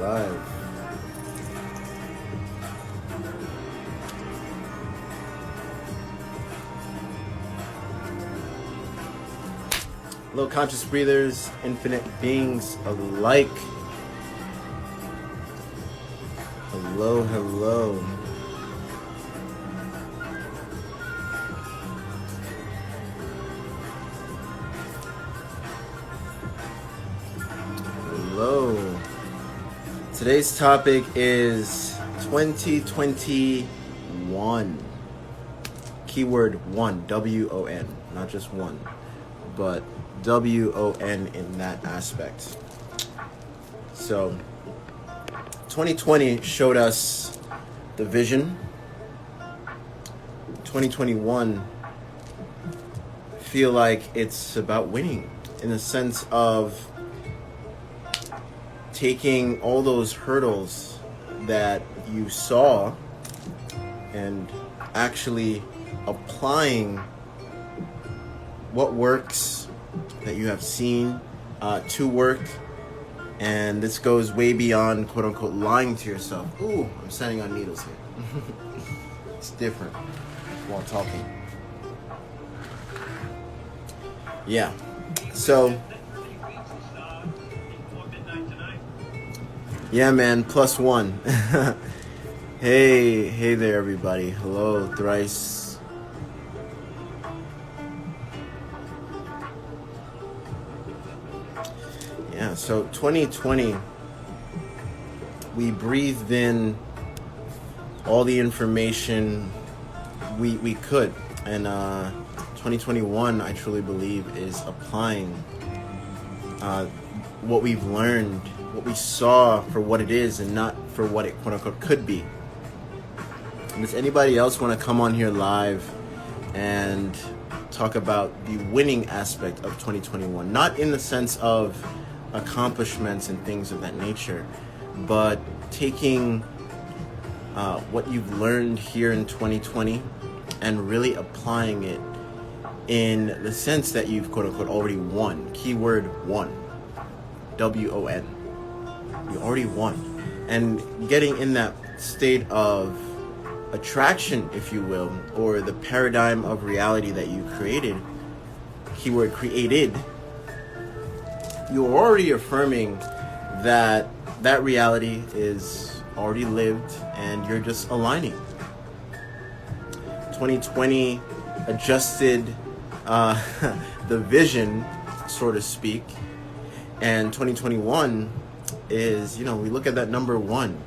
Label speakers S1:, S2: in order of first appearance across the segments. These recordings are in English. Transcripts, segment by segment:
S1: live. Hello, conscious breathers, infinite beings alike. Hello, hello. Hello. Today's topic is 2021. Keyword one, W-O-N, not just one, but W-O-N in that aspect. So 2020 showed us the vision. 2021 feel like it's about winning in the sense of taking all those hurdles that you saw and actually applying what works that you have seen to work. And this goes way beyond quote unquote lying to yourself. Ooh, I'm standing on needles here. It's different while talking. Yeah, so yeah, man, +1. Hey there, everybody. Hello, thrice. Yeah, so 2020, we breathed in all the information we could. And 2021, I truly believe, is applying what we've learned, what we saw for what it is and not for what it quote unquote could be. And does anybody else want to come on here live and talk about the winning aspect of 2021? Not in the sense of accomplishments and things of that nature, but taking what you've learned here in 2020 and really applying it in the sense that you've quote unquote already won. Keyword won. W-O-N. You already won. And getting in that state of attraction, if you will, or the paradigm of reality that you created, keyword created, you're already affirming that that reality is already lived and you're just aligning. 2020 adjusted the vision, so to speak, and 2021 is, we look at that number one.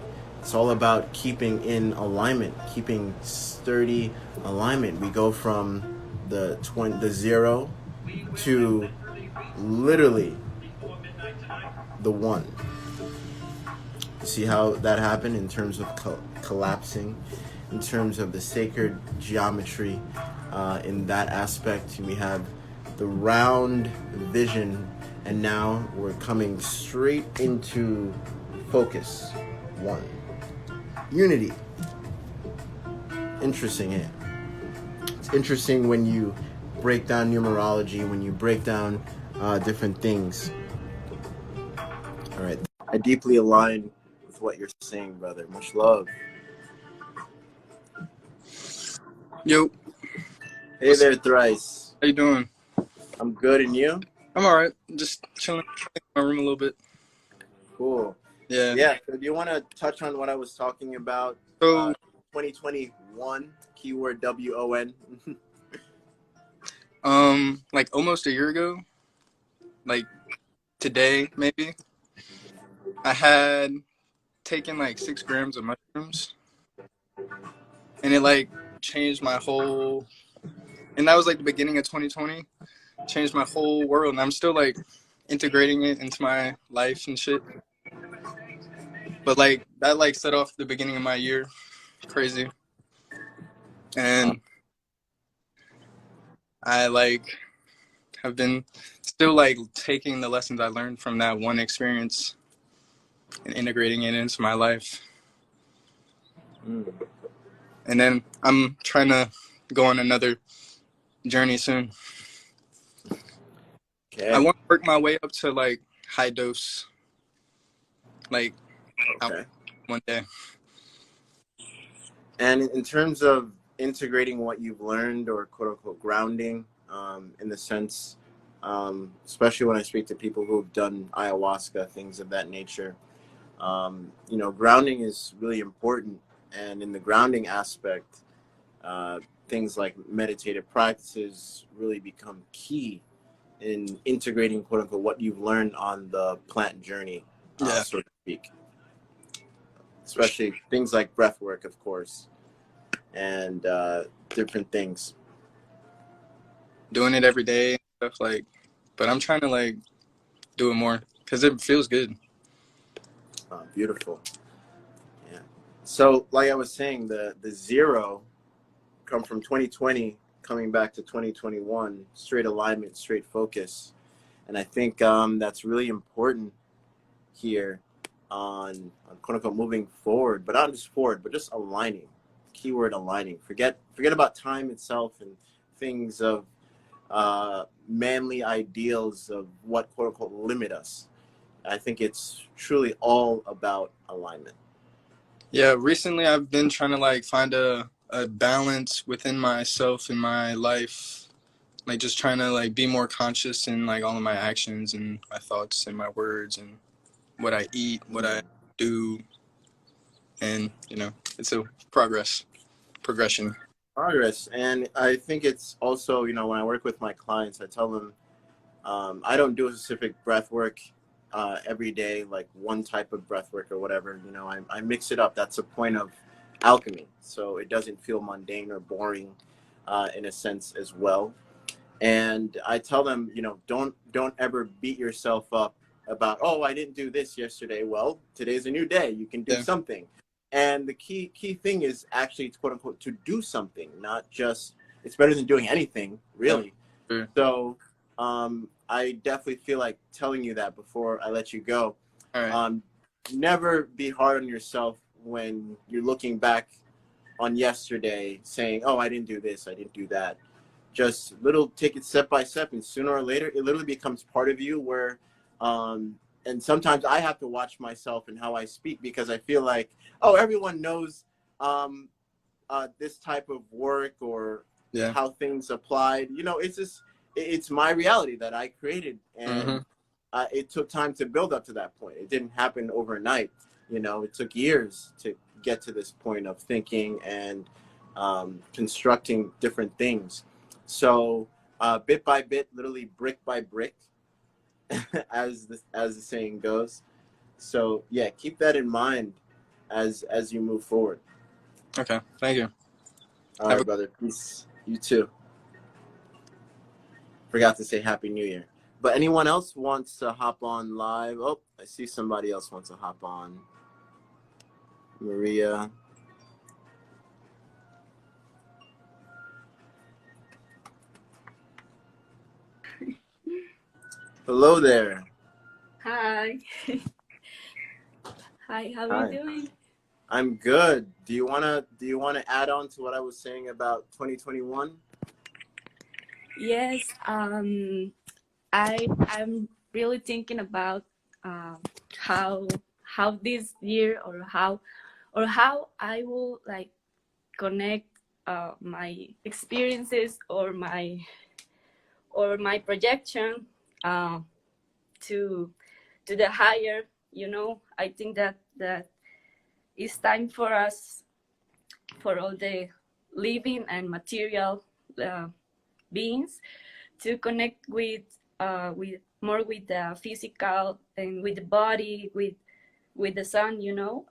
S1: It's all about keeping in alignment, keeping sturdy alignment. We go from the 0 to literally the 1. See how that happened in terms of collapsing, in terms of the sacred geometry. In that aspect, we have the round vision, and now we're coming straight into focus. 1. Unity. Interesting, eh? It's interesting when you break down numerology, when you break down different things. All right, I deeply align with what you're saying, brother. Much love.
S2: Yo.
S1: Hey there, Thrice.
S2: How you doing?
S1: I'm good, and you?
S2: I'm alright. Just chilling in my room a little bit.
S1: Cool.
S2: Yeah.
S1: So do you want to touch on what I was talking about?
S2: So
S1: 2021, keyword W-O-N.
S2: like almost a year ago, like today maybe, I had taken like 6 grams of mushrooms, and it like changed my whole, and that was like the beginning of 2020, changed my whole world, and I'm still like integrating it into my life and shit. But like that like set off the beginning of my year crazy. And I like have been still like taking the lessons I learned from that one experience and integrating it into my life. And then I'm trying to go on another journey soon.
S1: Okay.
S2: I want to work my way up to like high dose, like out
S1: Okay.
S2: one day.
S1: And in terms of integrating what you've learned, or quote unquote grounding, in the sense, especially when I speak to people who've done ayahuasca, things of that nature, grounding is really important. And in the grounding aspect, uh, things like meditative practices really become key in integrating, quote unquote, what you've learned on the plant journey,
S2: Yeah,
S1: so to speak.
S2: for sure.
S1: Especially things like breath work, of course, and different things.
S2: Doing it every day and stuff like, but I'm trying to like do it more because it feels good.
S1: Beautiful. Yeah. So, like I was saying, the zero come from 2020, coming back to 2021, straight alignment, straight focus, and I think that's really important here on quote unquote moving forward, but not just forward, but just aligning. Keyword aligning. Forget about time itself and things of manly ideals of what quote unquote limit us. I think it's truly all about alignment.
S2: Yeah, recently I've been trying to like find a balance within myself in my life, like just trying to like be more conscious in like all of my actions and my thoughts and my words and what I eat, what I do, and it's a progression.
S1: Progress. And I think it's also, when I work with my clients, I tell them I don't do a specific breath work every day, like one type of breath work or whatever. I mix it up. That's a point of alchemy. So it doesn't feel mundane or boring in a sense as well. And I tell them, don't ever beat yourself up about, oh, I didn't do this yesterday. Well, today's a new day. You can do
S2: Yeah.
S1: something. And the key thing is actually, quote unquote, to do something, not just, it's better than doing anything,
S2: Yeah.
S1: really.
S2: Sure.
S1: So I definitely feel like telling you that before I let you go.
S2: All right.
S1: Never be hard on yourself when you're looking back on yesterday saying, oh, I didn't do this, I didn't do that. Just take it step by step, and sooner or later it literally becomes part of you, where and sometimes I have to watch myself and how I speak, because I feel like, oh, everyone knows this type of work, or
S2: Yeah.
S1: how things applied. It's just, it's my reality that I created, and it took time to build up to that point. It didn't happen overnight. It took years to get to this point of thinking and constructing different things. So bit by bit, literally brick by brick, as the saying goes. So yeah, keep that in mind as you move forward.
S2: Okay. Thank you.
S1: All
S2: Have
S1: right,
S2: a
S1: brother. Peace. You too. Forgot to say Happy New Year. But anyone else wants to hop on live? Oh, I see somebody else wants to hop on. Maria. Hello there.
S3: Hi. Hi, how are you
S1: Hi.
S3: doing?
S1: I'm good. Do you wanna add on to what I was saying about 2021?
S3: Yes, I'm really thinking about how this year, or how I will like connect my experiences, or my projection uh, to the higher. I think that it's time for us, for all the living and material uh, beings, to connect with more with the physical, and with the body, with the sun.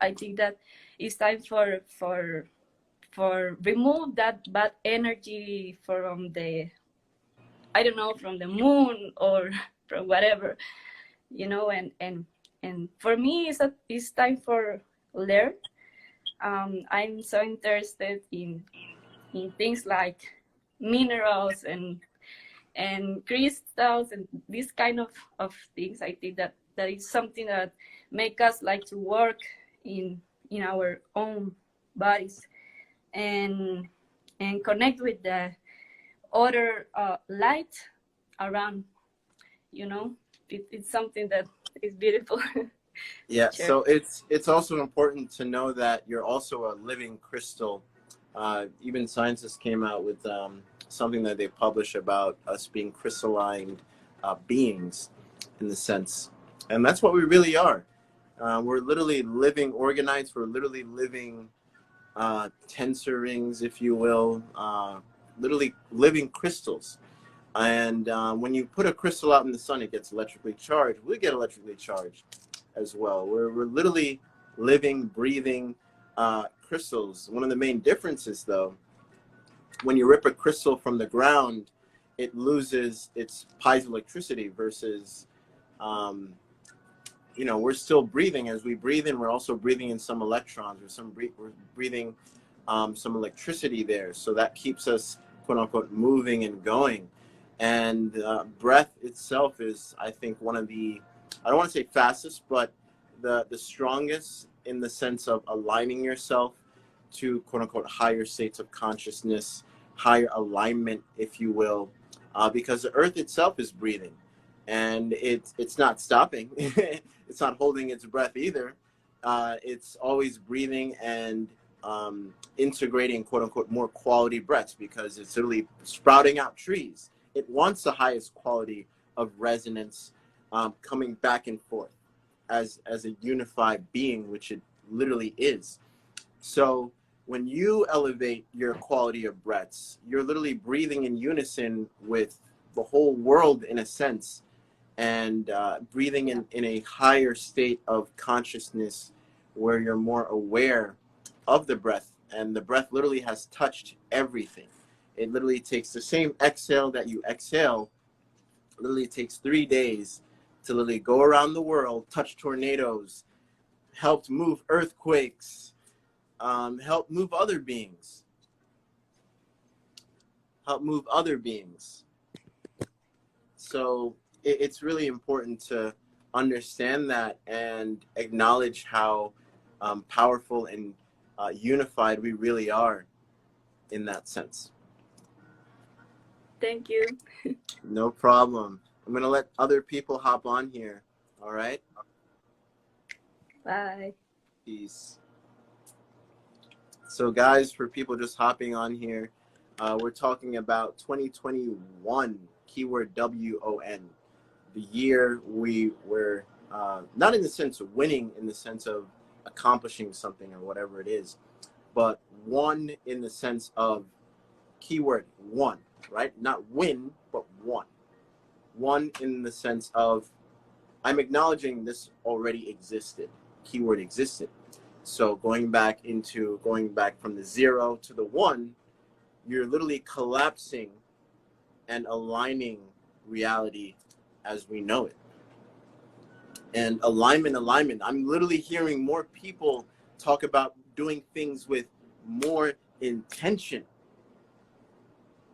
S3: I think that it's time for remove that bad energy from the, I don't know, from the moon, or from whatever. And for me, it's time for learn. I'm so interested in things like minerals and crystals, and this kind of things. I think that is something that make us like to work in our own bodies, and connect with the other light around. It's something that is beautiful.
S1: Yeah,
S3: Sure.
S1: so it's also important to know that you're also a living crystal. Even scientists came out with something that they publish about us being crystalline beings, in the sense, and that's what we really are. We're literally living organites. We're literally living tensor rings, if you will, literally living crystals. And when you put a crystal out in the sun, it gets electrically charged. We get electrically charged as well. We're literally living, breathing crystals. One of the main differences, though, when you rip a crystal from the ground, it loses its piezoelectricity versus, we're still breathing. As we breathe in, we're also breathing in some electrons, or we're breathing some electricity there. So that keeps us, quote unquote, moving and going. And breath itself is, I think, one of the, I don't want to say fastest, but the strongest, in the sense of aligning yourself to, quote unquote, higher states of consciousness, higher alignment, if you will, because the earth itself is breathing, and it's not stopping. It's not holding its breath either. It's always breathing and integrating, quote unquote, more quality breaths, because it's literally sprouting out trees. It wants the highest quality of resonance, coming back and forth as a unified being, which it literally is. So when you elevate your quality of breaths, you're literally breathing in unison with the whole world, in a sense, and breathing in a higher state of consciousness, where you're more aware of the breath. And the breath literally has touched everything. It literally takes the same exhale that you exhale. Literally takes 3 days to literally go around the world, touch tornadoes, helped move earthquakes, help move other beings. So it's really important to understand that and acknowledge how powerful and unified we really are in that sense.
S3: Thank you.
S1: No problem. I'm going to let other people hop on here. All right?
S3: Bye.
S1: Peace. So guys, for people just hopping on here, we're talking about 2021, keyword WON, the year we were, not in the sense of winning, in the sense of accomplishing something or whatever it is, but one in the sense of keyword one, right? Not win, but one. One in the sense of, I'm acknowledging this already existed, keyword existed. So going back from the 0 to the 1, you're literally collapsing and aligning reality as we know it. And alignment, I'm literally hearing more people talk about doing things with more intention.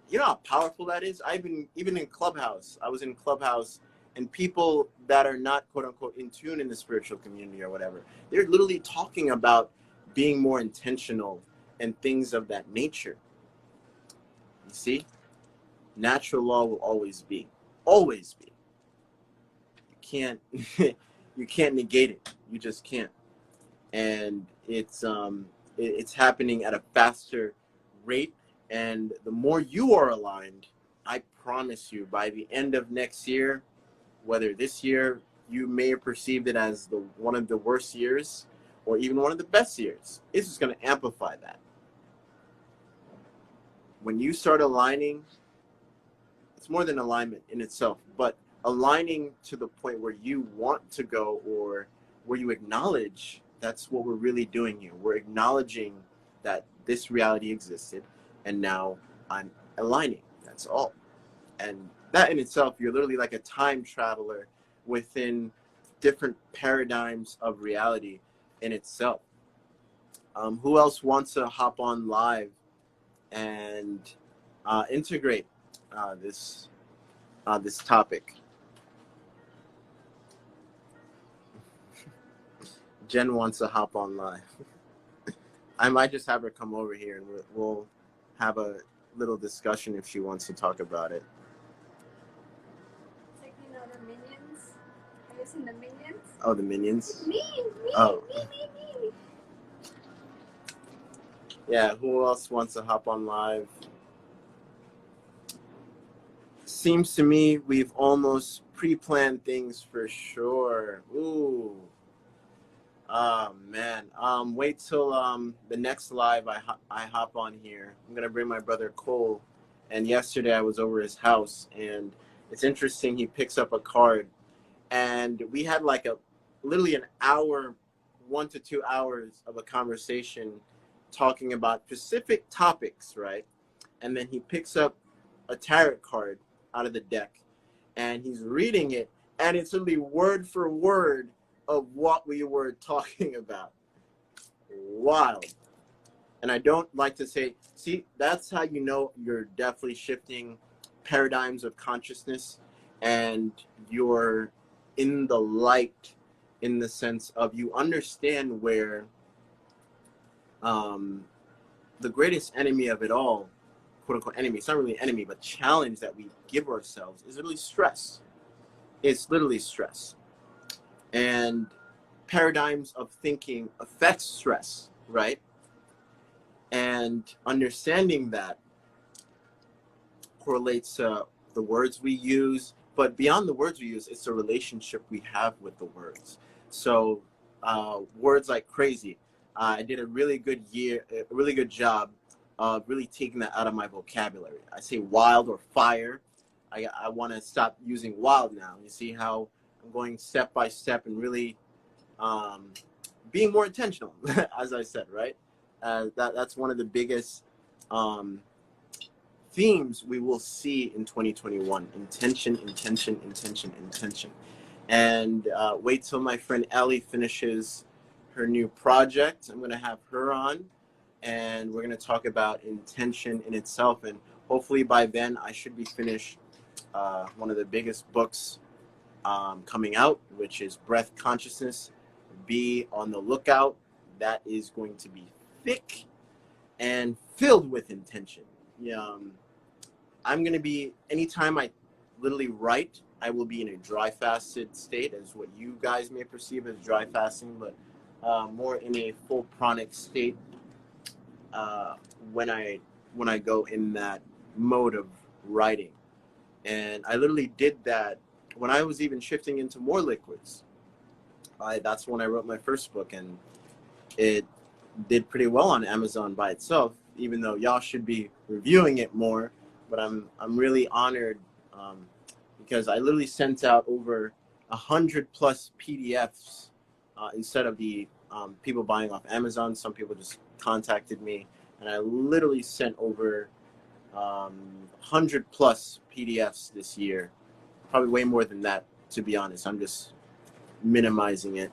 S1: You know how powerful that is? Even in Clubhouse, I was in Clubhouse, and people that are not, quote unquote, in tune in the spiritual community or whatever, they're literally talking about being more intentional and things of that nature. You see, natural law will always be. You can't you can't negate it. You just can't. And it's happening at a faster rate. And the more you are aligned, I promise you, by the end of next year, whether this year you may have perceived it as one of the worst years or even one of the best years, it's just going to amplify that. When you start aligning, it's more than alignment in itself, but aligning to the point where you want to go, or where you acknowledge, that's what we're really doing here. We're acknowledging that this reality existed, and now I'm aligning. That's all. And that in itself, you're literally like a time traveler within different paradigms of reality in itself. Who else wants to hop on live and integrate this topic? Jen wants to hop on live. I might just have her come over here, and we'll have a little discussion if she wants to talk about it.
S3: Taking out the minions. Can you watching the Minions.
S1: Oh, the Minions.
S3: Me.
S1: Oh. Yeah, who else wants to hop on live? Seems to me we've almost pre-planned things for sure. Ooh. Oh man. Wait till the next live I hop on here. I'm gonna bring my brother Cole. And yesterday I was over his house, and it's interesting. He picks up a card, and we had like literally an hour, 1 to 2 hours of a conversation, talking about specific topics, right? And then he picks up a tarot card out of the deck, and he's reading it, and it's literally word for word of what we were talking about. Wild. And I don't like to say, see, that's how you know you're definitely shifting paradigms of consciousness, and you're in the light, in the sense of you understand where the greatest enemy of it all, quote unquote enemy, it's not really an enemy, but challenge that we give ourselves is literally stress. It's literally stress. And paradigms of thinking affects stress, right? And understanding that correlates to the words we use, but beyond the words we use, it's the relationship we have with the words. So words like crazy, I did a really good job of really taking that out of my vocabulary. I say wild or fire. I want to stop using wild now. You see how I'm going step by step and really being more intentional, as I said, right? That's one of the biggest themes we will see in 2021. Intention, intention, intention, intention. And wait till my friend Ellie finishes her new project. I'm going to have her on, and we're going to talk about intention in itself. And hopefully by then I should be finished one of the biggest books coming out, which is Breath Consciousness. Be on the lookout. That is going to be thick and filled with intention. I'm going to be, anytime I literally write, I will be in a dry fasted state, as what you guys may perceive as dry fasting, but more in a full pranic state when I go in that mode of writing. And I literally did that when I was even shifting into more liquids. That's when I wrote my first book, and it did pretty well on Amazon by itself, even though y'all should be reviewing it more. But I'm really honored because I literally sent out over 100+ PDFs instead of the people buying off Amazon. Some people just contacted me, and I literally sent over 100+ PDFs this year. Probably way more than that, to be honest. I'm just minimizing it.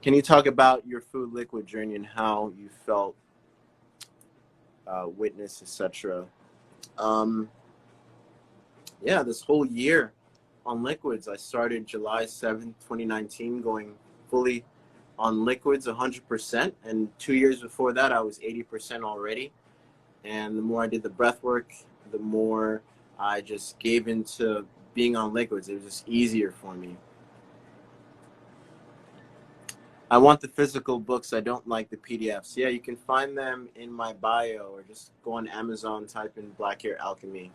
S1: Can you talk about your food liquid journey and how you felt, witness, etc.? Yeah, this whole year on liquids, I started July 7th, 2019, going fully on liquids 100%. And 2 years before that, I was 80% already. And the more I did the breath work, the more I just gave into being on liquids. It was just easier for me. I want the physical books. I don't like the PDFs. Yeah, you can find them in my bio, or just go on Amazon, type in Black Hair Alchemy,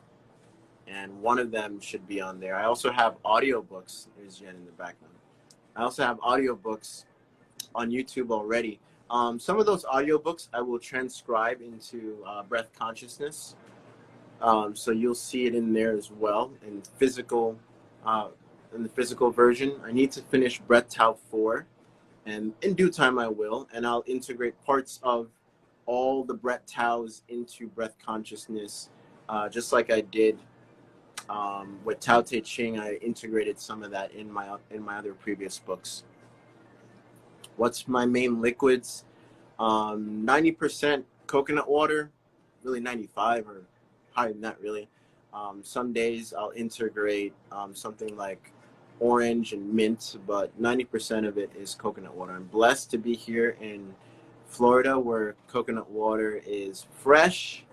S1: and one of them should be on there. I also have audiobooks. There's Jen in the background. I also have audiobooks on YouTube already. Some of those audiobooks I will transcribe into Breath Consciousness. So you'll see it in there as well in the physical version. I need to finish Breath Tao 4. And in due time I will, and I'll integrate parts of all the Breath Taos into Breath Consciousness, just like I did with Tao Te Ching. I integrated some of that in my other previous books. What's my main liquids? 90% coconut water, really 95 or higher than that, really. Some days I'll integrate something like orange and mint, but 90% of it is coconut water. I'm blessed to be here in Florida, where coconut water is fresh,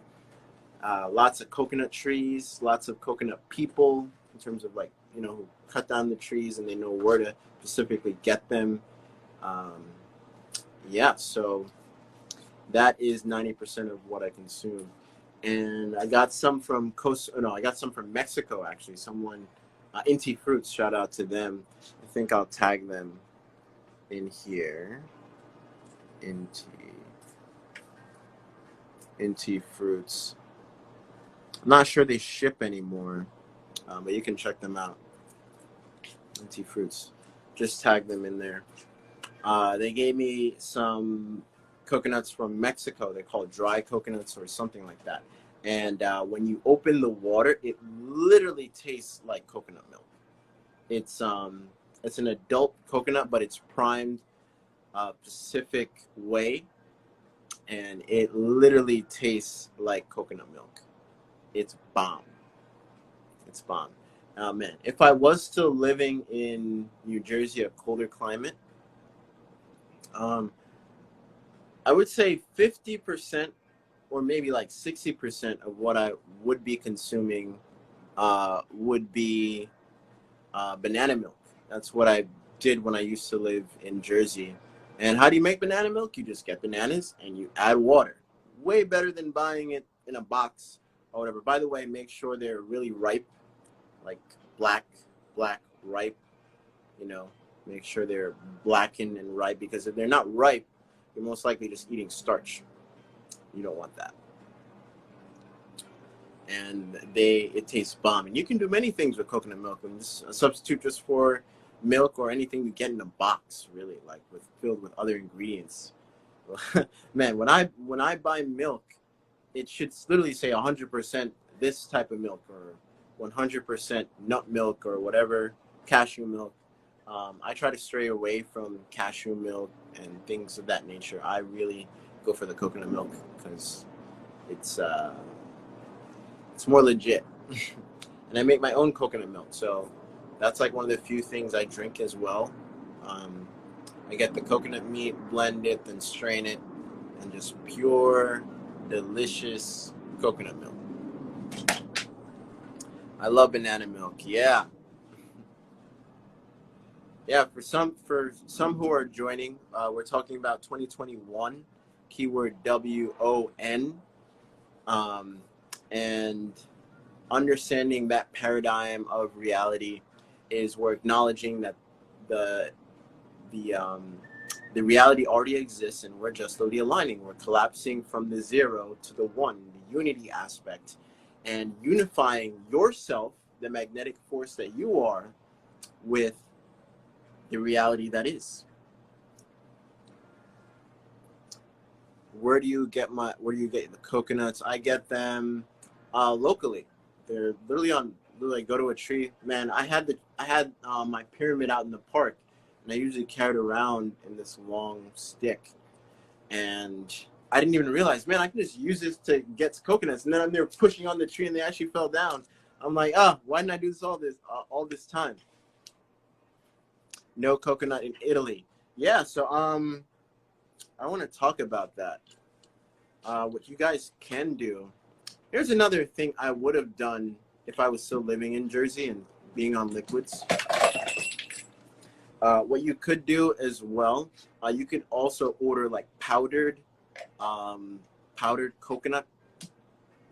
S1: lots of coconut trees, lots of coconut people, in terms of like who cut down the trees and they know where to specifically get them. Yeah, so that is 90% of what I consume. And I got some from I got some from Mexico, actually. Someone, Inti Fruits, shout out to them. I think I'll tag them in here. Inti Fruits. I'm not sure they ship anymore, but you can check them out. Inti Fruits. Just tag them in there. They gave me some coconuts from Mexico. They call it dry coconuts or something like that. And when you open the water, it literally tastes like coconut milk. It's an adult coconut, but it's primed Pacific way, and it literally tastes like coconut milk. It's bomb. It's bomb. Man, if I was still living in New Jersey, a colder climate, I would say 50% or maybe like 60% of what I would be consuming would be banana milk. That's what I did when I used to live in Jersey. And how do you make banana milk? You just get bananas and you add water. Way better than buying it in a box or whatever. By the way, make sure they're really ripe, like black, ripe. Make sure they're blackened and ripe, because if they're not ripe, you're most likely just eating starch. You don't want that. And it tastes bomb. And you can do many things with coconut milk. And this a substitute just for milk or anything you get in a box, really, like filled with other ingredients. Man, when I buy milk, it should literally say 100% this type of milk or 100% nut milk or whatever, cashew milk. I try to stray away from cashew milk and things of that nature. I really go for the coconut milk because it's more legit. And I make my own coconut milk, so that's like one of the few things I drink as well. I get the coconut meat, blend it, then strain it, and just pure, delicious coconut milk. I love banana milk. Yeah. Yeah, for some who are joining, we're talking about 2021, keyword WON, and understanding that paradigm of reality is we're acknowledging that the reality already exists, and we're just slowly aligning. We're collapsing from the zero to the one, the unity aspect, and unifying yourself, the magnetic force that you are, with the reality that is. Where do you get the coconuts? I get them locally. They're literally go to a tree. Man, I had my pyramid out in the park, and I usually carried around in this long stick, and I didn't even realize, man, I can just use this to get coconuts. And then I'm there pushing on the tree, and they actually fell down. I'm like, why didn't I do this all this time? No coconut in Italy. Yeah, so I want to talk about that. What you guys can do. Here's another thing I would have done if I was still living in Jersey and being on liquids. What you could do as well, you could also order like powdered coconut.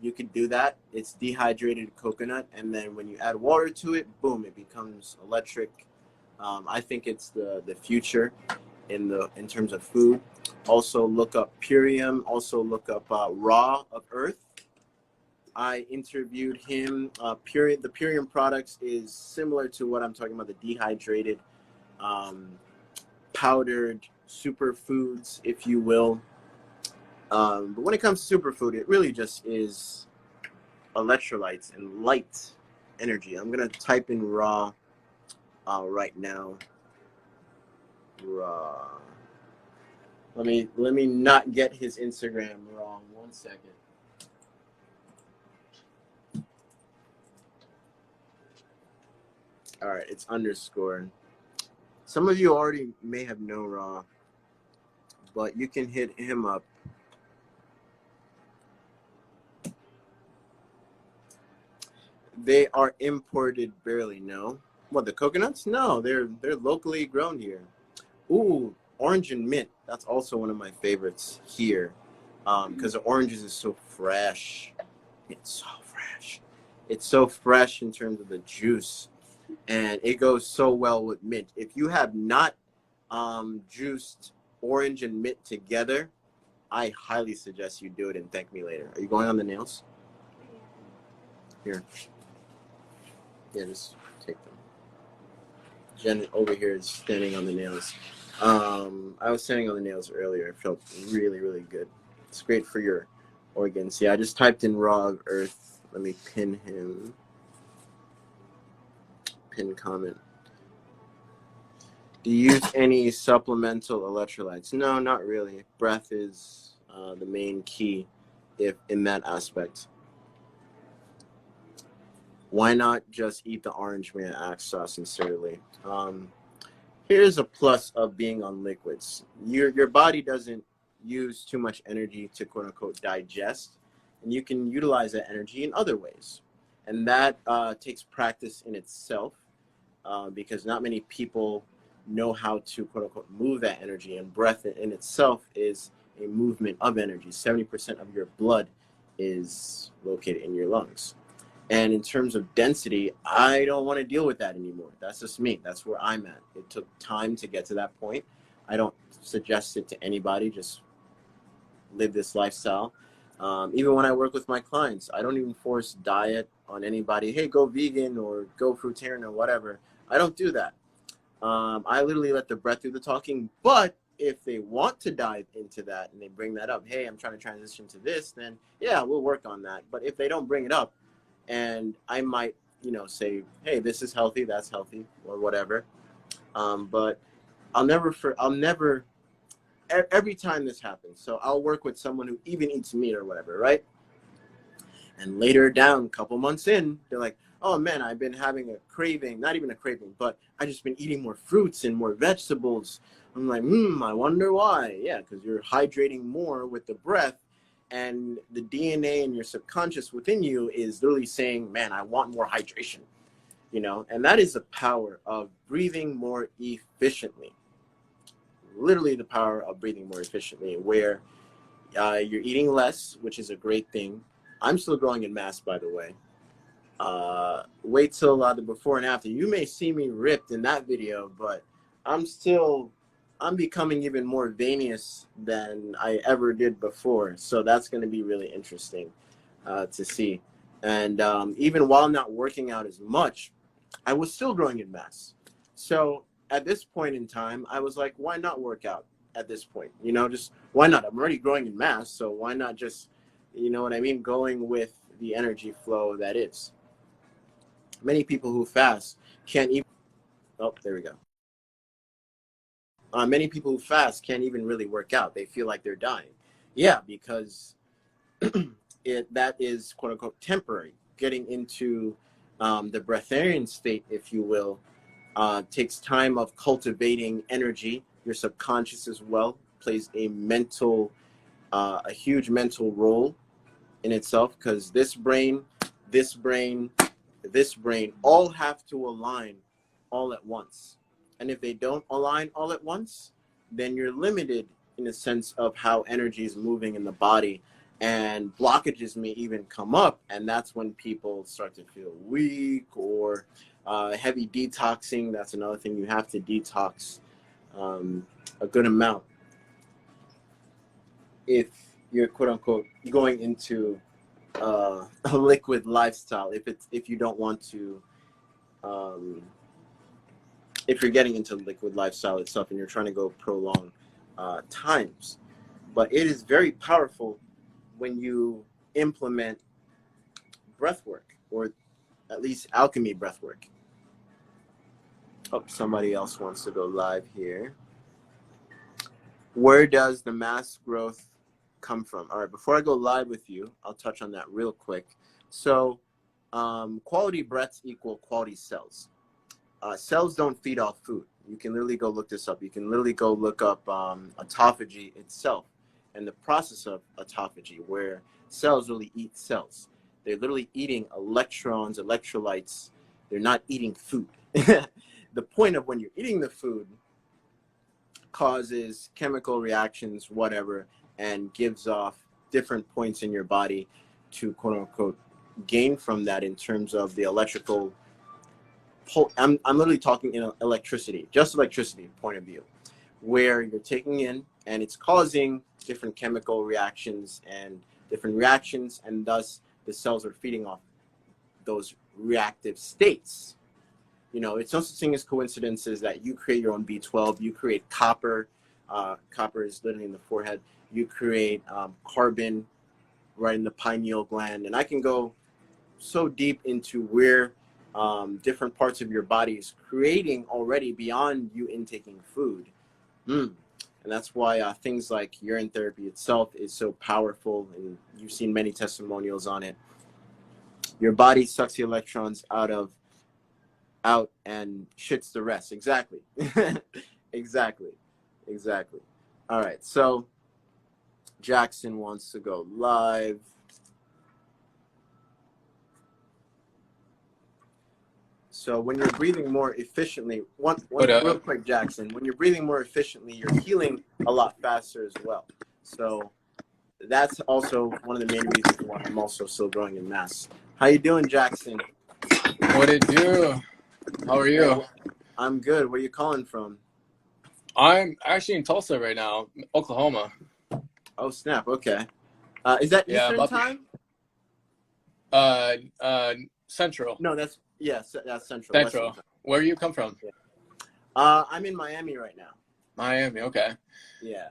S1: You could do that. It's dehydrated coconut, and then when you add water to it, boom, it becomes electric. I think it's the future in terms of food. Also look up Purium. Also look up Raw of Earth. I interviewed him. The Purium products is similar to what I'm talking about, the dehydrated, powdered superfoods, if you will. But when it comes to superfood, it really just is electrolytes and light energy. I'm gonna type in Raw right now. Raw. Let me not get his Instagram wrong. 1 second. All right, it's underscore. Some of you already may have known Raw, but you can hit him up. They are imported barely, no? What, the coconuts? No, they're locally grown here. Ooh, orange and mint. That's also one of my favorites here, because the oranges is so fresh. It's so fresh. It's so fresh in terms of the juice, and it goes so well with mint. If you have not juiced orange and mint together, I highly suggest you do it and thank me later. Are you going on the nails? Here. Yeah, just take them. Jen over here is standing on the nails. I was standing on the nails earlier. It felt really, really good. It's great for your organs. Yeah, I just typed in raw of earth. Let me pin him. Pin comment. Do you use any supplemental electrolytes? No, not really. Breath is the main key if in that aspect. Why not just eat the orange, man? Asked sincerely. Here's a plus of being on liquids. Your body doesn't use too much energy to quote unquote digest, and you can utilize that energy in other ways. And that takes practice in itself, because not many people know how to quote unquote move that energy, and breath in itself is a movement of energy. 70% of your blood is located in your lungs. And in terms of density, I don't want to deal with that anymore. That's just me. That's where I'm at. It took time to get to that point. I don't suggest it to anybody. Just live this lifestyle. Even when I work with my clients, I don't even force diet on anybody. Hey, go vegan or go fruitarian or whatever. I don't do that. I literally let the breath do the talking. But if they want to dive into that and they bring that up, hey, I'm trying to transition to this, then yeah, we'll work on that. But if they don't bring it up, and I might, say, hey, this is healthy, that's healthy, or whatever. But I'll never, every time this happens, so I'll work with someone who even eats meat or whatever, right? And later down, a couple months in, they're like, oh man, I've been having a craving, not even a craving, but I just been eating more fruits and more vegetables. I'm like, I wonder why. Yeah, because you're hydrating more with the breath. And the DNA in your subconscious within you is literally saying, man, I want more hydration, and that is the power of breathing more efficiently. Literally the power of breathing more efficiently, where you're eating less, which is a great thing. I'm still growing in mass, by the way. Wait till the before and after. You may see me ripped in that video, but I'm becoming even more veneous than I ever did before. So that's going to be really interesting to see. And even while not working out as much, I was still growing in mass. So at this point in time, I was like, why not work out at this point? Just why not? I'm already growing in mass. So why not just, what I mean, going with the energy flow that is. Many people who fast can't even, oh, there we go. Many people who fast can't even really work out. They feel like they're dying. Yeah, because that is quote unquote temporary. Getting into the breatharian state, if you will, takes time of cultivating energy. Your subconscious as well plays a huge mental role in itself, because this brain all have to align all at once. And if they don't align all at once, then you're limited in a sense of how energy is moving in the body, and blockages may even come up. And that's when people start to feel weak, or heavy detoxing. That's another thing. You have to detox a good amount if you're quote unquote going into a liquid lifestyle. If you don't want to, if you're getting into liquid lifestyle itself and you're trying to go prolong times. But it is very powerful when you implement breath work, or at least alchemy breath work. Oh, somebody else wants to go live here. Where does the mass growth come from? All right, before I go live with you, I'll touch on that real quick. So quality breaths equal quality cells. Cells don't feed off food. You can literally go look this up. You can literally go look up autophagy itself and the process of autophagy, where cells really eat cells. They're literally eating electrons, electrolytes. They're not eating food. the point of when you're eating the food causes chemical reactions, whatever, and gives off different points in your body to quote unquote gain from that in terms of the electrical. I'm literally talking in electricity, just electricity point of view, where you're taking in and it's causing different chemical reactions and different reactions, and thus the cells are feeding off those reactive states. You know, it's no such thing as coincidences that you create your own B12, you create copper. Copper is literally in the forehead. You create carbon right in the pineal gland. And I can go so deep into where different parts of your body is creating already beyond you intaking food. And that's why things like urine therapy itself is so powerful. And you've seen many testimonials on it. Your body sucks the electrons out and shits the rest. Exactly. Exactly. All right. So Jackson wants to go live. So when you're breathing more efficiently, one real quick, Jackson, when you're breathing more efficiently, you're healing a lot faster as well. So that's also one of the main reasons why I'm also still growing in mass. How you doing, Jackson?
S2: What it do? How are you?
S1: I'm good. Where you calling from?
S2: I'm actually in Tulsa right now, Oklahoma.
S1: Oh, snap. Okay. Is that Eastern time?
S2: Central.
S1: No, that's Central.
S2: Central. Where do you come from?
S1: Yeah. I'm in Miami right now.
S2: Miami. Okay.
S1: Yeah.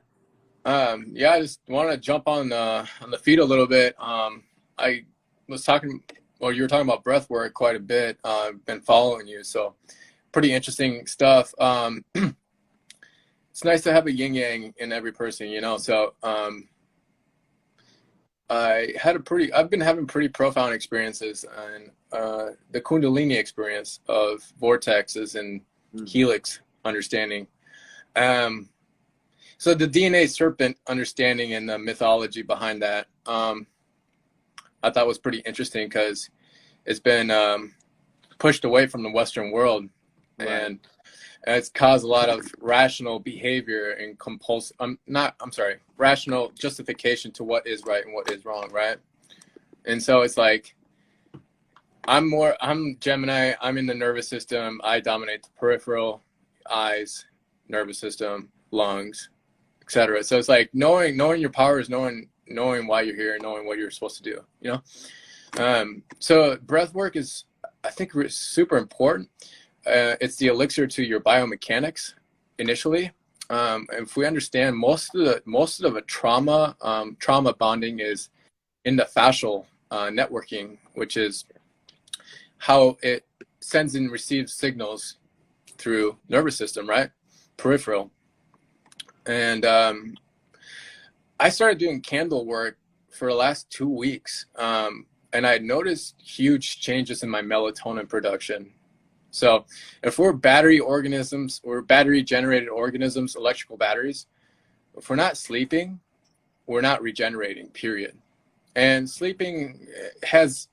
S2: I just want to jump on the feed a little bit. I was talking, well, you were talking about breath work quite a bit. I've been following you, so pretty interesting stuff. It's nice to have a yin yang in every person, you know. So I've been having pretty profound experiences, and the Kundalini experience of vortexes and helix understanding. So the DNA serpent understanding and the mythology behind that, I thought was pretty interesting because it's been pushed away from the Western world, right. And it's caused a lot of rational behavior and rational justification to what is right and what is wrong, right? And so it's like, I'm Gemini, I'm in the nervous system, I dominate the peripheral, eyes, nervous system, lungs, etc. So it's like knowing your powers, knowing why you're here, knowing what you're supposed to do, you know? So breath work is, I think, super important. It's the elixir to your biomechanics initially. If we understand most of the trauma bonding is in the fascial networking, which is how it sends and receives signals through nervous system, right? Peripheral. And I started doing candle work for the last 2 weeks. And I noticed huge changes in my melatonin production. So if we're battery organisms, or battery generated organisms, electrical batteries, if we're not sleeping, we're not regenerating, period. And sleeping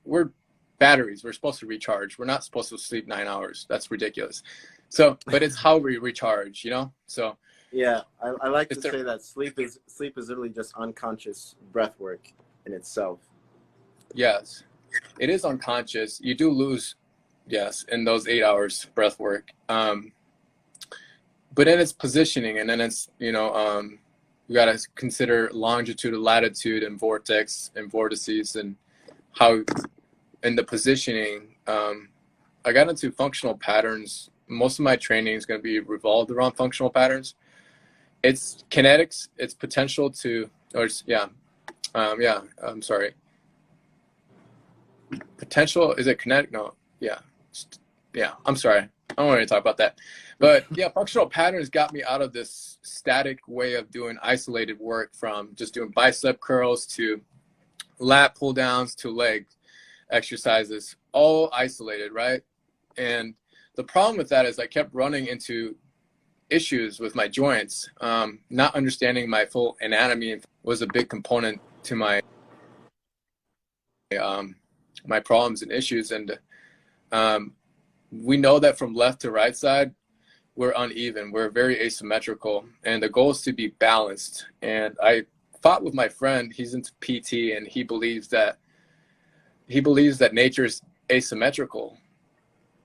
S2: we're batteries, we're supposed to recharge. We're not supposed to sleep 9 hours. That's ridiculous. So, but it's how we recharge, you know? So
S1: yeah, I like to say that sleep is literally just unconscious breath work in itself.
S2: Yes, it is unconscious. You do lose, yes, in those 8 hours breath work. But then it's positioning, and then it's, you know, you got to consider longitude, latitude, and vortex and vortices, and how in the positioning. I got into functional patterns. Most of my training is going to be revolved around functional patterns. It's kinetics. It's potential to, I'm sorry. Potential, is it kinetic? No. Yeah. I'm sorry. I don't want to talk about that. But yeah, functional patterns got me out of this static way of doing isolated work, from just doing bicep curls to lat pull downs to leg exercises, all isolated, right? And the problem with that is I kept running into issues with my joints. Not understanding my full anatomy was a big component to my my problems and issues. And
S4: we know that from left to right side, we're uneven. We're very asymmetrical, and the goal is to be balanced. And I fought with my friend. He's into PT, and he believes that nature is asymmetrical.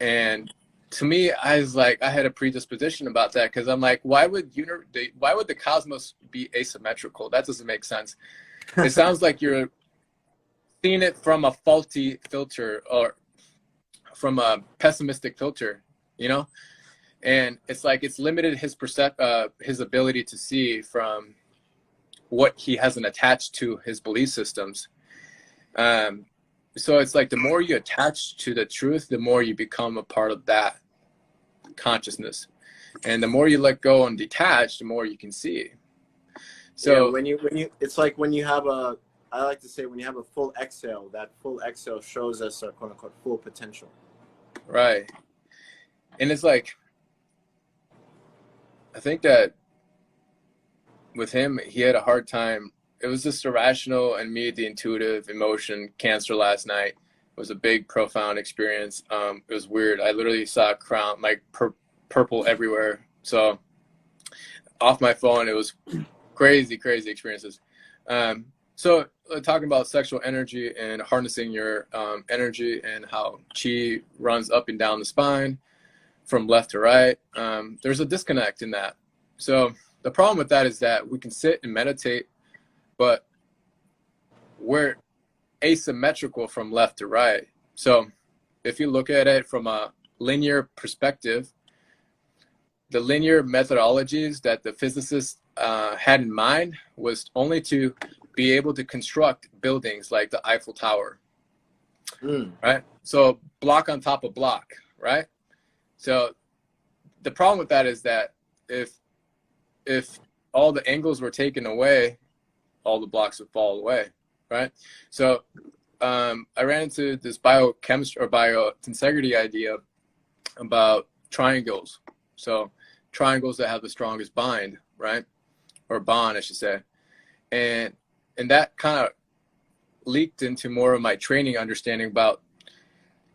S4: And to me, I was like, I had a predisposition about that, because I'm like, why would the cosmos be asymmetrical? That doesn't make sense. It sounds like you're seeing it from a faulty filter, or from a pessimistic filter, you know? And it's like, it's limited his ability to see from what he hasn't attached to his belief systems. So it's like, the more you attach to the truth, the more you become a part of that consciousness. And the more you let go and detach, the more you can see. So
S1: yeah, when you, it's like when you have I like to say, when you have a full exhale, that full exhale shows us our quote unquote full potential.
S4: Right. And it's like, I think that with him, he had a hard time. It was just irrational, and me, the intuitive emotion, cancer last night. It was a big, profound experience. It was weird. I literally saw a crown, like purple everywhere. So off my phone, it was crazy experiences. So talking about sexual energy and harnessing your energy, and how chi runs up and down the spine from left to right, there's a disconnect in that. So the problem with that is that we can sit and meditate, but we're asymmetrical from left to right. So if you look at it from a linear perspective, the linear methodologies that the physicists had in mind was only to be able to construct buildings like the Eiffel Tower, right? So block on top of block, right? So the problem with that is that if all the angles were taken away, all the blocks would fall away, right? So I ran into this biochemistry or biointegrity idea about triangles. So triangles that have the strongest bind, right? Or bond, I should say. And that kind of leaked into more of my training understanding about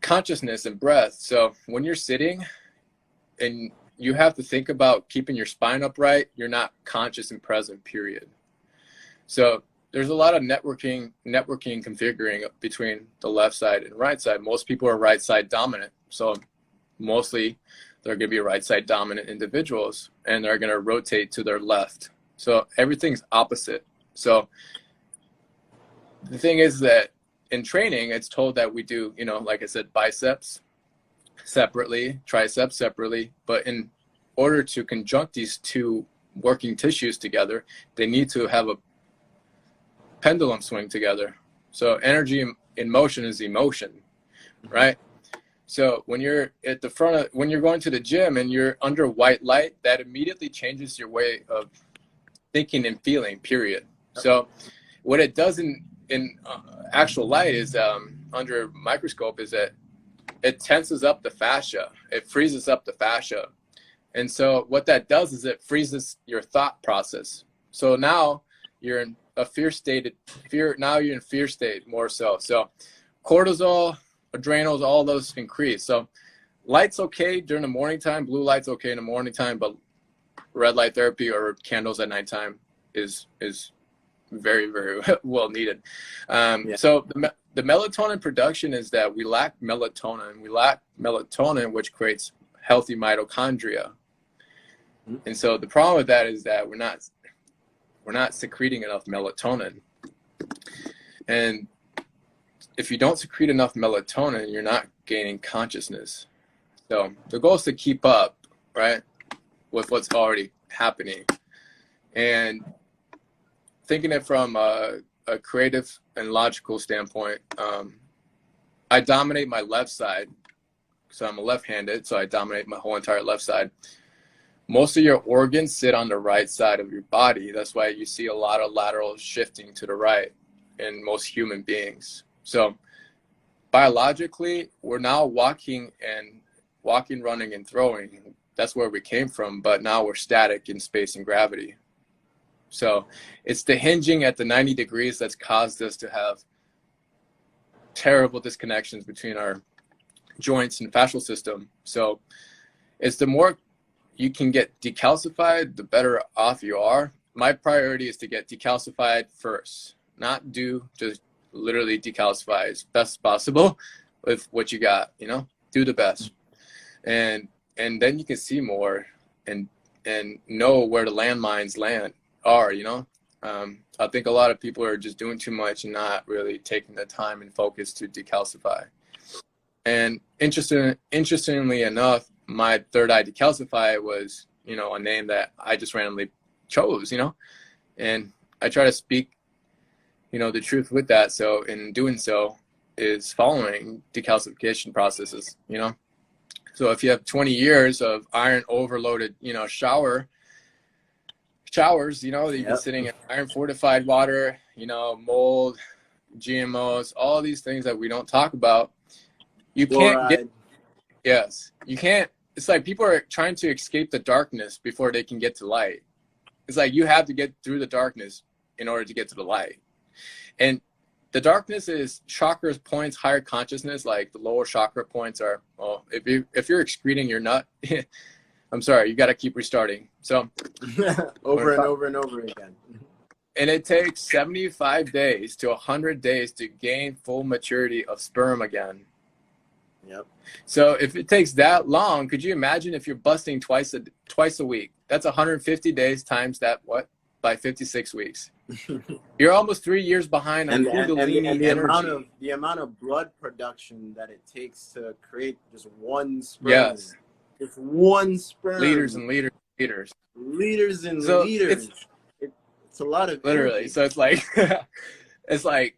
S4: consciousness and breath. So when you're sitting and you have to think about keeping your spine upright, you're not conscious and present, period. So there's a lot of networking configuring between the left side and right side. Most people are right side dominant. So mostly they're going to be right side dominant individuals, and they're going to rotate to their left. So everything's opposite. So the thing is that in training, it's told that we do, like I said, biceps separately, triceps separately, but in order to conjunct these two working tissues together, they need to have a pendulum swing together. So energy in motion is emotion, right? So when you're at the front when you're going to the gym and you're under white light, that immediately changes your way of thinking and feeling, period. So what it does in actual light is, under a microscope, is that it tenses up the fascia. It freezes up the fascia. And so what that does is it freezes your thought process. So now you're in a fear state. Now you're in fear state more so. So cortisol, adrenals, all those increase. So light's okay during the morning time. Blue light's okay in the morning time, but red light therapy or candles at nighttime is very, very well needed. So the melatonin production is that we lack melatonin. We lack melatonin, which creates healthy mitochondria. And so the problem with that is that we're not secreting enough melatonin. And if you don't secrete enough melatonin, you're not gaining consciousness. So the goal is to keep up, right, with what's already happening. And thinking it from a creative and logical standpoint, I dominate my left side. So I'm a left-handed, so I dominate my whole entire left side. Most of your organs sit on the right side of your body. That's why you see a lot of lateral shifting to the right in most human beings. So biologically, we're now walking, running, and throwing. That's where we came from, but now we're static in space and gravity. So it's the hinging at the 90 degrees that's caused us to have terrible disconnections between our joints and fascial system. So it's the more you can get decalcified, the better off you are. My priority is to get decalcified first, not just literally decalcify as best as possible with what you got, you know, do the best. And then you can see more and know where the landmines are, you know. I think a lot of people are just doing too much and not really taking the time and focus to decalcify. And interestingly enough, my third eye decalcify was, you know, a name that I just randomly chose, you know, and I try to speak, you know, the truth with that. So in doing so is following decalcification processes, you know. So if you have 20 years of iron overloaded, you know, showers, you know, you've been sitting in iron fortified water, you know, mold, GMOs, all these things that we don't talk about. You can't get, you can't, it's like people are trying to escape the darkness before they can get to light. It's like you have to get through the darkness in order to get to the light. And the darkness is chakras points, higher consciousness, like the lower chakra points are, well, if you're excreting your nut, I'm sorry, you got to keep restarting. So
S1: over and over and over again.
S4: And it takes 75 days to 100 days to gain full maturity of sperm again.
S1: Yep. So
S4: if it takes that long, could you imagine if you're busting twice a week? That's 150 days times that, what? By 56 weeks. You're almost 3 years behind on Kundalini
S1: and the
S4: energy.
S1: The amount of blood production that it takes to create just one sperm.
S4: Yes.
S1: Just one sperm.
S4: Liters and liters.
S1: Liters and liters. It's a lot of
S4: literally
S1: energy.
S4: So it's like it's like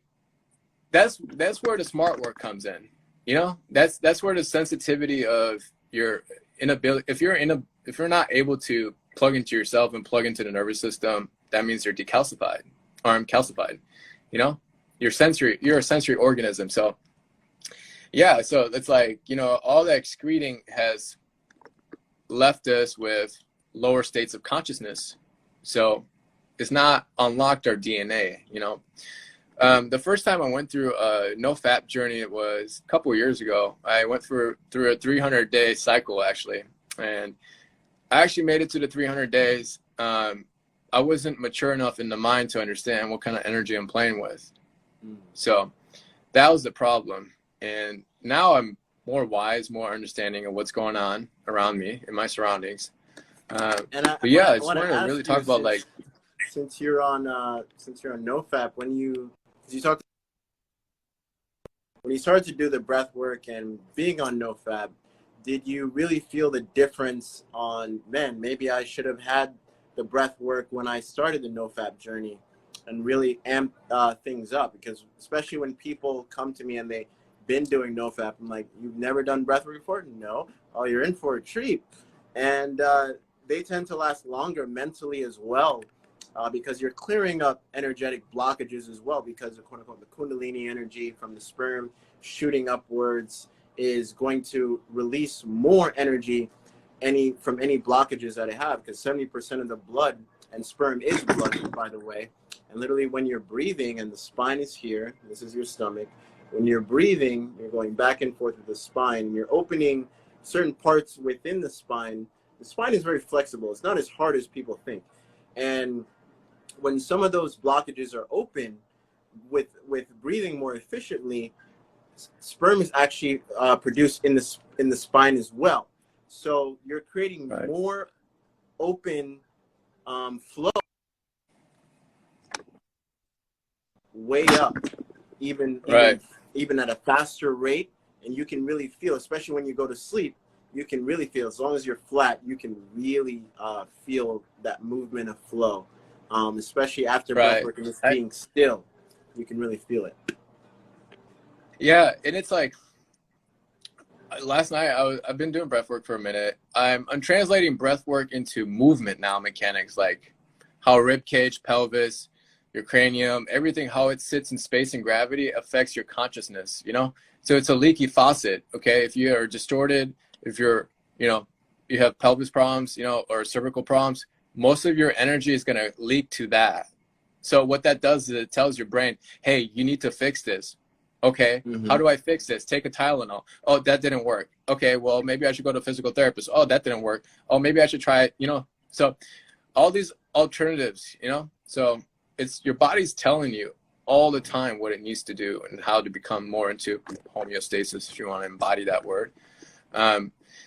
S4: that's where the smart work comes in, you know. That's where the sensitivity of your inability, if you're not able to plug into yourself and plug into the nervous system, that means you're decalcified or calcified, you know. You're a sensory organism. So yeah, so it's like, you know, all that excreting has left us with lower states of consciousness. So it's not unlocked our DNA, you know. The first time I went through a no-fap journey, it was a couple of years ago. I went through a 300-day cycle, actually. And I actually made it to the 300 days. I wasn't mature enough in the mind to understand what kind of energy I'm playing with. So that was the problem. And now I'm more wise, more understanding of what's going on around me in my surroundings. But yeah, I just wanted to really talk about, like,
S1: since you're on NoFap, when you started to do the breath work and being on NoFap, did you really feel the difference on, man, maybe I should have had the breath work when I started the NoFap journey and really amp things up? Because especially when people come to me and they've been doing NoFap, I'm like, you've never done breath work before? No. Oh, you're in for a treat. And they tend to last longer mentally as well. Because you're clearing up energetic blockages as well, because the quote unquote the Kundalini energy from the sperm shooting upwards is going to release more energy from any blockages that I have, because 70% of the blood and sperm is blood, by the way. And literally when you're breathing and the spine is here, this is your stomach, when you're breathing, you're going back and forth with the spine, and you're opening certain parts within the spine. The spine is very flexible. It's not as hard as people think. And when some of those blockages are open, with breathing more efficiently, sperm is actually produced in the spine as well. So you're creating more open flow way up, even at a faster rate, and you can really feel, especially when you go to sleep, you can really feel, as long as you're flat, you can really feel that movement of flow. Especially after breathwork and just being still, you can really feel it.
S4: Yeah, and it's like last night I've been doing breathwork for a minute. I'm translating breathwork into movement now, mechanics, like how rib cage, pelvis, your cranium, everything, how it sits in space and gravity affects your consciousness, you know. So it's a leaky faucet. Okay, if you are distorted, if you're, you know, you have pelvis problems, you know, or cervical problems, most of your energy is going to leak to that. So what that does is it tells your brain, hey, you need to fix this. Okay,
S1: Mm-hmm.
S4: how do I fix this? Take a Tylenol. Oh, that didn't work. Okay, well, maybe I should go to a physical therapist. Oh, that didn't work. Oh, maybe I should try, so all these alternatives, so it's your body's telling you all the time what it needs to do and how to become more into homeostasis, if you want to embody that word.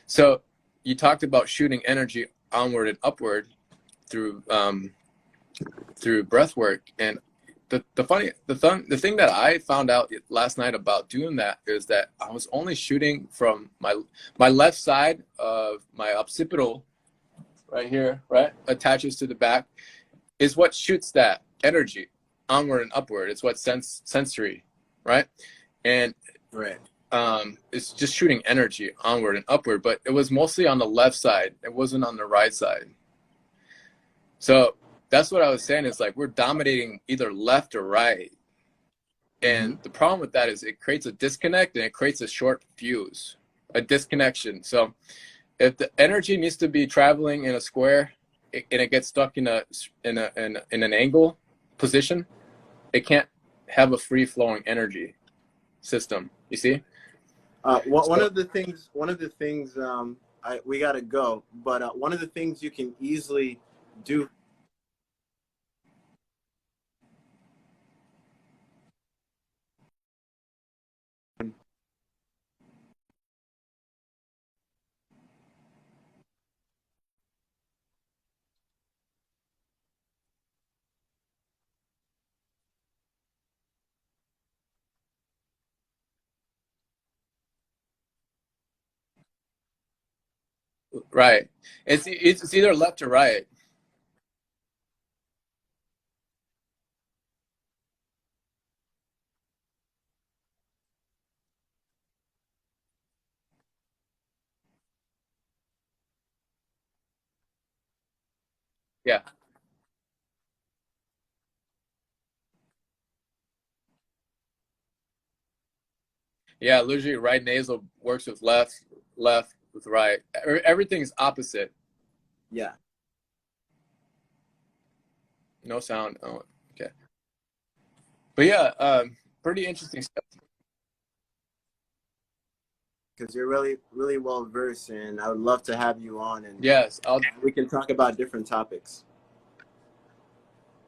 S4: So you talked about shooting energy onward and upward through breath work. And the thing that I found out last night about doing that is that I was only shooting from my left side of my occipital right here, right, attaches to the back, is what shoots that energy onward and upward. It's what sensory, right? And
S1: Right.
S4: it's just shooting energy onward and upward, but it was mostly on the left side. It wasn't on the right side. So that's what I was saying, is like we're dominating either left or right. And the problem with that is it creates a disconnect and it creates a short fuse, a disconnection. So if the energy needs to be traveling in a square and it gets stuck in an angle position, it can't have a free flowing energy system. You see?
S1: One of the things we gotta go, but one of the things you can easily do.
S4: Right. It's either left or right. Yeah. Yeah, literally right nasal works with left, left with right. Everything's opposite.
S1: Yeah.
S4: No sound. Oh, okay. But yeah, pretty interesting stuff.
S1: Because you're really, really well versed, and I would love to have you on, and
S4: Yes,
S1: we can talk about different topics.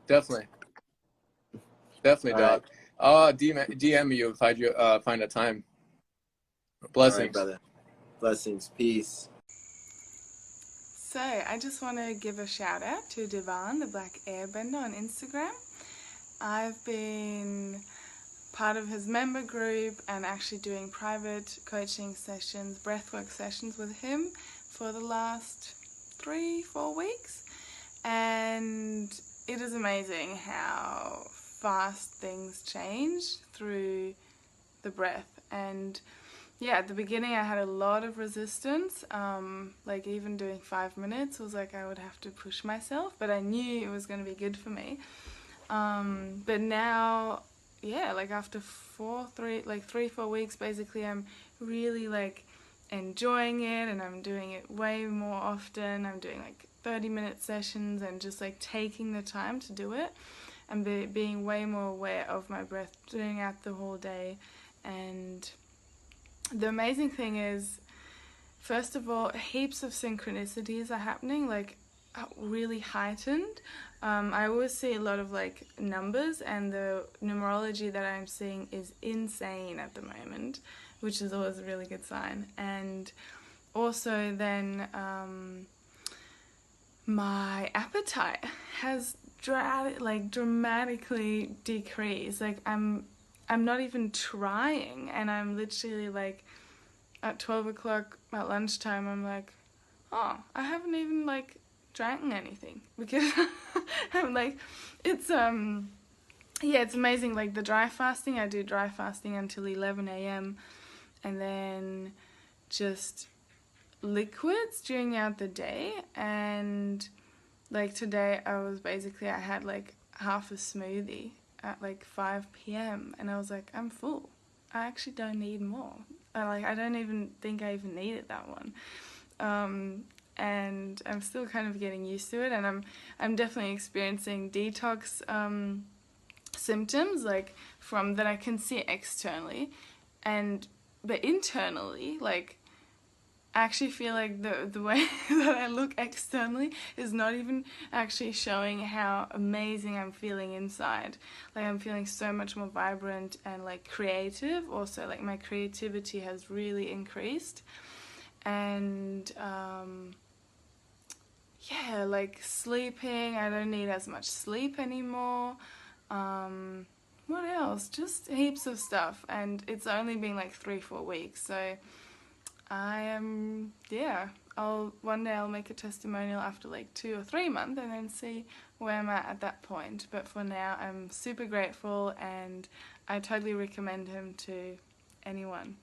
S4: definitely,
S1: All right.
S4: dog. I'll DM you if I find a time.
S1: All right,
S4: Blessings.
S1: brother. Blessings. Peace.
S5: So I just want to give a shout out to Devon, the Black Airbender, on Instagram. I've been part of his member group and actually doing private coaching sessions, breathwork sessions with him for the last 3-4 weeks. And it is amazing how fast things change through the breath. And yeah, at the beginning I had a lot of resistance, like even doing 5 minutes was like I would have to push myself, but I knew it was going to be good for me. But now, yeah, like after 3-4 weeks, basically I'm really like enjoying it, and I'm doing it way more often. I'm doing like 30-minute sessions and just like taking the time to do it and being way more aware of my breath doing it the whole day. And the amazing thing is, first of all, heaps of synchronicities are happening, like really heightened. I always see a lot of like numbers, and the numerology that I'm seeing is insane at the moment, which is always a really good sign. And also then my appetite has dramatically decreased. Like I'm not even trying, and I'm literally like at 12 o'clock at lunchtime, I'm like, oh, I haven't even like drank anything, because I'm like, it's it's amazing. Like the dry fasting, I do dry fasting until 11 a.m. and then just liquids during out the day. And like today I had like half a smoothie at like 5 p.m. and I was like, I'm full. I actually don't need more. I don't even think I even needed that one. And I'm still kind of getting used to it, and I'm definitely experiencing detox symptoms, like from that I can see externally, but internally, like I actually feel like the way that I look externally is not even actually showing how amazing I'm feeling inside. Like I'm feeling so much more vibrant and like creative. Also, like my creativity has really increased. And yeah, like sleeping, I don't need as much sleep anymore. What else? Just heaps of stuff. And it's only been like 3-4 weeks. So I am, yeah, one day I'll make a testimonial after like 2 or 3 months and then see where I'm at that point. But for now, I'm super grateful and I totally recommend him to anyone.